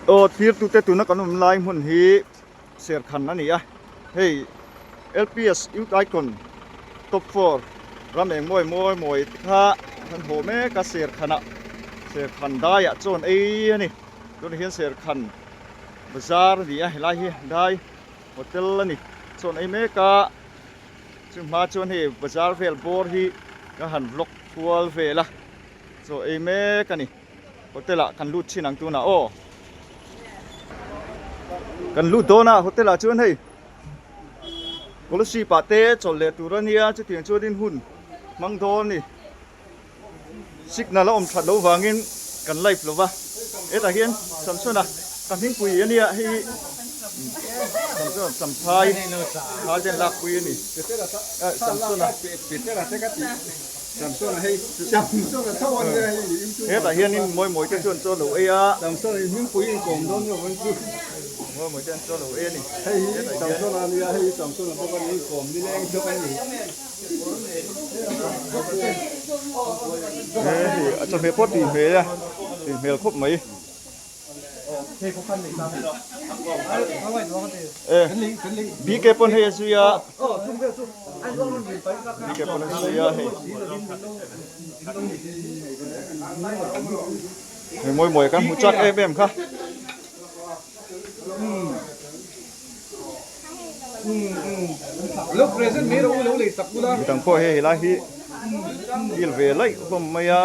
โอ้ทีตุเตตุนักการเมืองไล่หุ่นฮีเสียขันนั่นนี่อ่ะเฮ้ย LPS ยุคไอคอนท็อป4รำเองมวยถ้าท่านโหแม่ก็เสียขันอ่ะเสียขันได้อ่ะจนไอ้นี่จนเห็นเสียขันบาซาร์นี่อ่ะไล่ได้โฮเทลนี่จนไอ้แม่ก็ซึ่งมาจนเฮ้บาซาร์เฟลบอร์ฮีก็หันล็อกทัวร์เฟลละจนไอ้แม่กันนี่โฮเทลละกันลุดชินังตัวน่ะโอ้กันลุดโดนะโฮเทลละชวนให้กอลสีปาเต้จอดเลตูรันเนียจะถึงชวนดินหุ่นมังโดนี่สิกนาละทัดโลวางินกันไลฟ์หรอวะแต่เห็นสัมสนะกันทิ้งปุยอันนี้ให้สัมภายหาเจนลักปุยนี่สัมสนะSamsung hay Samsung là thâu anh đâyแต่เห็นนี่มวยจะชวนโจลูเอีย Samsung là những quý cùng đó nhiều hơn chứ มวยจะโจลูเอียนี่ hay Samsung là nia hay Samsung là các bạn cùng đi lên cho anh gì จะเมพอดีเมย์อะดีเมย์ครบไหมบีเก็บปนให้สุยาบีเก็บปนให้สุยาให้มวยกันหูจักเอ็มค่ะlúc rồi rất mấy đâu lì sập luônมีตั้งพ่อให้ละฮียิลเวลัยผมไม่ยา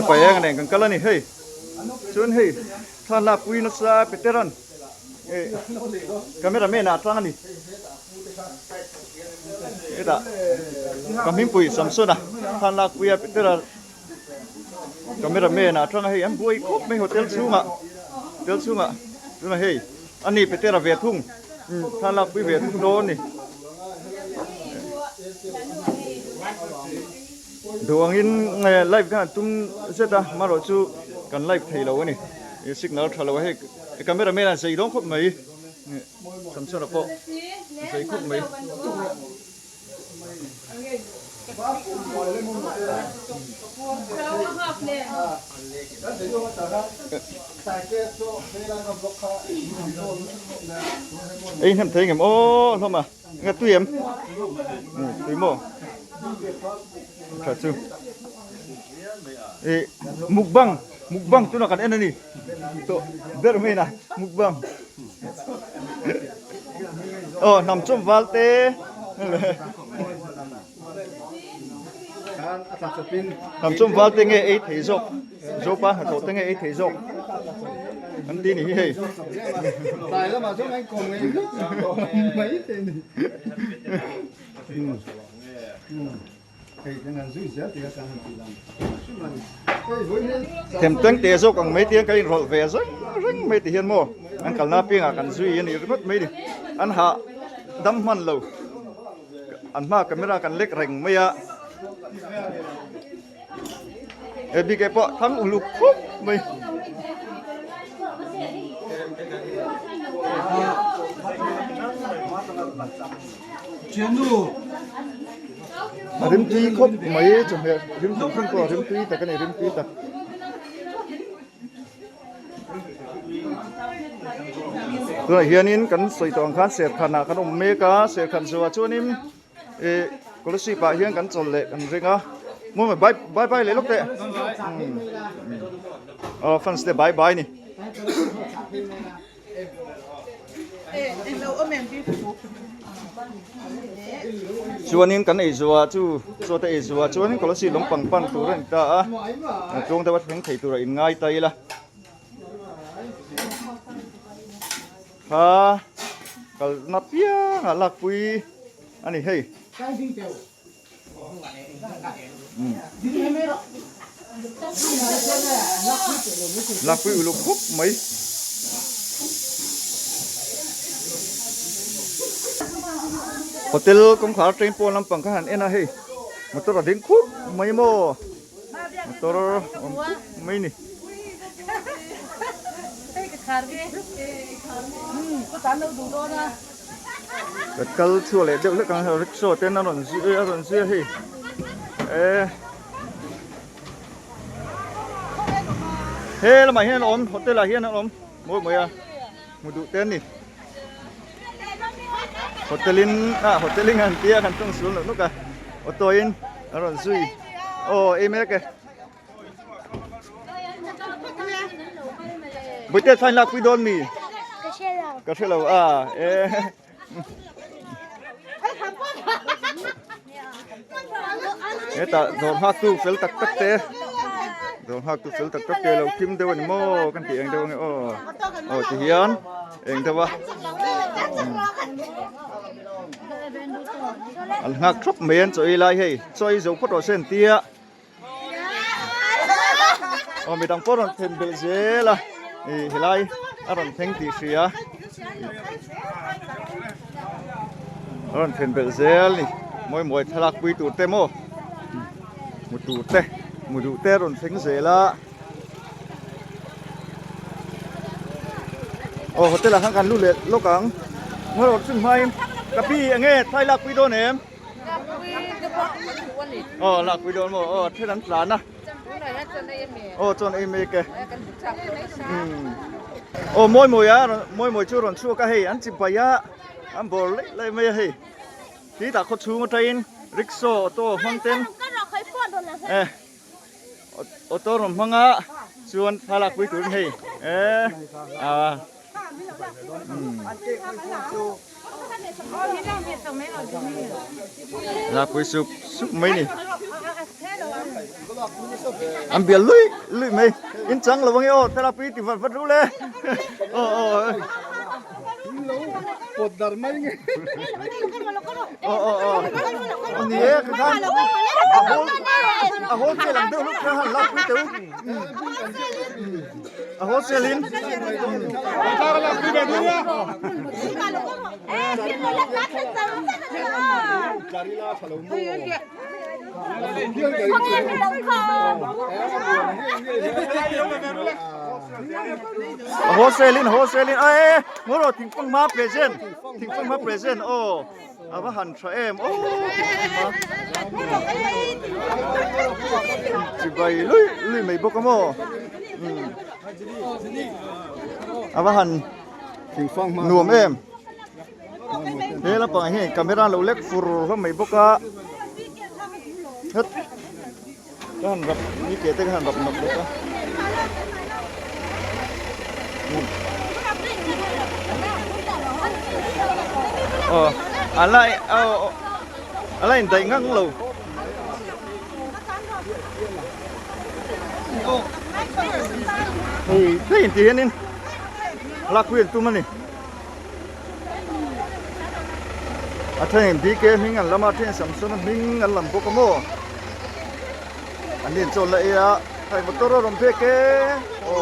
ไปเองกันกันแล้วนี่เฮ้ยชวนเฮ้ยท่านลาปุยนัสซาเปเตรันกาเมราเมน่าตั้งนี่กามิมปุยสัมสุนะท่านลาปุยเปเตรันกาเมราเมน่าตั้งเฮ้ยอันบุยครบไม่โฮเทลซูมะดูนะเฮ้ยอันนี้เปเตรันเวทุ่งท่านลาปุยเวทุ่งโดนนี่ดวงอินไลฟ์กันตุ้มเสร็จแล้วมารอจูกันไลฟ์ไทยเราเนี่ยสิกนัลทะเลาะให้กาเมราเมน่าใส่ร้องครบไหมสัมสนะปะใส่ครบไหมเอ้ยทำเท่งโอ้ทำไมงั้นตุ้ยมตุ้ยโม่Kacau. Mukbang tu nak kan ni. Tu bermainlah mukbang. Oh, namcom valte. Namcom valte nge 8 hezok. Zopa atau tenge 8 hezok. Nanti ni hei. Tại đó mà chúng anh cùng mấy tiền thêm tiếng tè số còn mấy tiếng cái rồi về rất mấy tiếng mua anh cần na pieng à cần duy ini rất mấy đi anh hạ đâm man lâu anh ma camera cần lek reng mấy à bị cái bọ thắm lục khúc mấy chuyến du rim tuy khúc mấy chừng hè rim tuy không có rim tuyแต่cái này rim tuy ta rồi hiện in cần soi tòng khán sệt khăn à khăn omega sệt khăn sủa chuan im có lúc xí bà hiện cần chọn lệ cần riêng à muốn mà bye lấy lúc tệ fans de bye nè chuan in kan ei zuwa chu so ta ei zuwa chuan in kolosi lom pang tur an ta a chung ta wat pheng thei tur in ngai tai la ha kal na pia nga lak pui ani hei lak pui uluk khup mai hotel công khá trên po lam pang khan ena hei motor ading khup mai mo motor mai ni kal chua le deuh le kang rickshaw ten na ron zia hei เฮ้แล้วมาเฮียนอมโฮเทลละเฮียนอมมวยมวยอ่ะมูดูเต้นนี่โฮเทลินโฮเทลินกันเตี้ยกันต้องสูงหน่อยนุกอะโอตัวอินอร่อยสุยโอ้เอเมกเกบุตรไทยลักวิดอนมีกระเชลอ่ะแต่โดนหักตู้เฟลตักตักเตะโดนหักตู้เฟลตักตักเตะเราพิมพ์เดี๋ยวนี้โม่กันตีเองเดี๋ยวนี้โอ้ที่เฮียนเองเถอะวะอันหักครบเมียนสวยไรเฮ้ยสวยสูงพอตัวเส้นเตี้ยมีตังพอรอนเทนเบลเซล่ะนี่เฮลัยอารอนเทงตีเสียอารอนเทนเบลเซลนี่มวยทะลักปุยตูเตโมมุดูเตรอนเทงเซล่ะโอ้โหเตล่าข้างกันลู่เล็ดโลกังเมื่อรถซึ่งไม่กะพี่อย่างเงี้ยไทยลักปุยโดนเอ็มอ๋อลักปุยโดนโมเท่านั้นหลานนะโอ้จนเอเมกโอ้มวยอ่ะมวยชูรอนชูก็ให้อันจิบไปอ่ะอันบอลเลยไม่ให้ที่ตาเขาชูมาเทนริกโซโต้ฮังเต็นโอโต้รมพังอ่ะชวนพาลักไปตุนให้ลักไปสุกไม่นี่อันเบียลุยไม่อินจังระวังโอ้แต่ละปีที่ฟันรู้เลยโอ้ปวดดาร์ไม่ไงอันนี้คือการโหเซลินเดี๋ยวลูกค้าหันลักไปตัวโหเซลินข้าวลักไปเดี๋ยวนี้โฮเซลินเอ้ยมัวรอทิ้งฟังมาเพรสเซนโอ้อาว่าหันทรเอ็มโอ้จิบไปลุยไม่บอกกันมั้งอาว่าหัน ถึงฟังมา หนุ่มเอ็มเฮ้ยแล้วปะเฮ้ยกาเมราเราเล็กฟูร์เขาไม่บอกกันเฮ้ยก็หันแบบนี่เก๋แต่ก็หันแบบหนักเลยก็อะไรแต่งั้งเราเฮ้ยได้ยินที่นี่ลักเวียนตัวมันนี่อาทิตย์พี่เกมิงอันละมาที่สัมสนมิงอันลำพกโมอันนี้โจละเอียไทยมอเตอร์รถเพกโอ้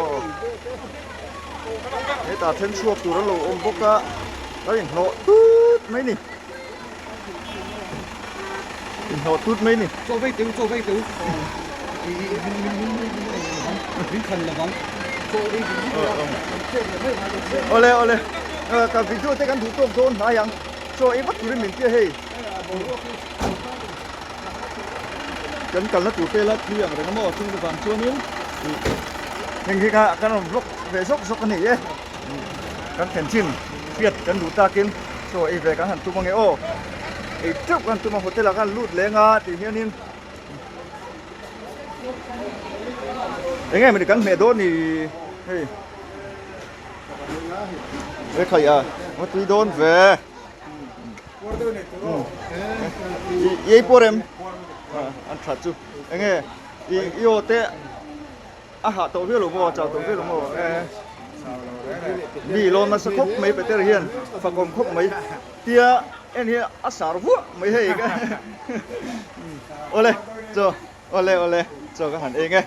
ไอ้ตาเทนชัวตัวเราอมพกะแล้วยังโหตุ๊ดไหมนี่โหตุ๊ดไหมนี่做位丢你啃了มั้งโอเล่กับวิดีโอที่กันถูกต้องโดนหายังโซ่ไอ้วัตถุดิบเหม็นเตี้ยเฮ้ยกันแล้วถูกเตะแล้วที่อย่างไรก็มั่วซึ่งจะฟังช่วงนี้อย่างที่กันลบเวซกกันนี่กันแข่งชิมเฟียดกันดูตากินโซ่ไอ้เวกันหันตุ้มมังเงโอไอ้จุกกันตุ้มมังโฮเทลกันลูดเล้งอ่ะตีเฮียนินยังไงมันกันเมโดนี่เฮ้ยใครอ่ะมาตุยโดนเว้ยยี่ปอร์เอ็มอันชัดจูยังไงอีโอเตะอาหารตัวเพื่อหลวงพ่อจ้าตัวเพื่อหลวงพ่อมีโลมาสักครบไม่ไปเตะเฮียนฝักกลมครบไม่เตี้ยเอ็นเฮียอาสาหัวไม่ให้กันโอเล่จ้าโอเล่จ้าก็หันเองไง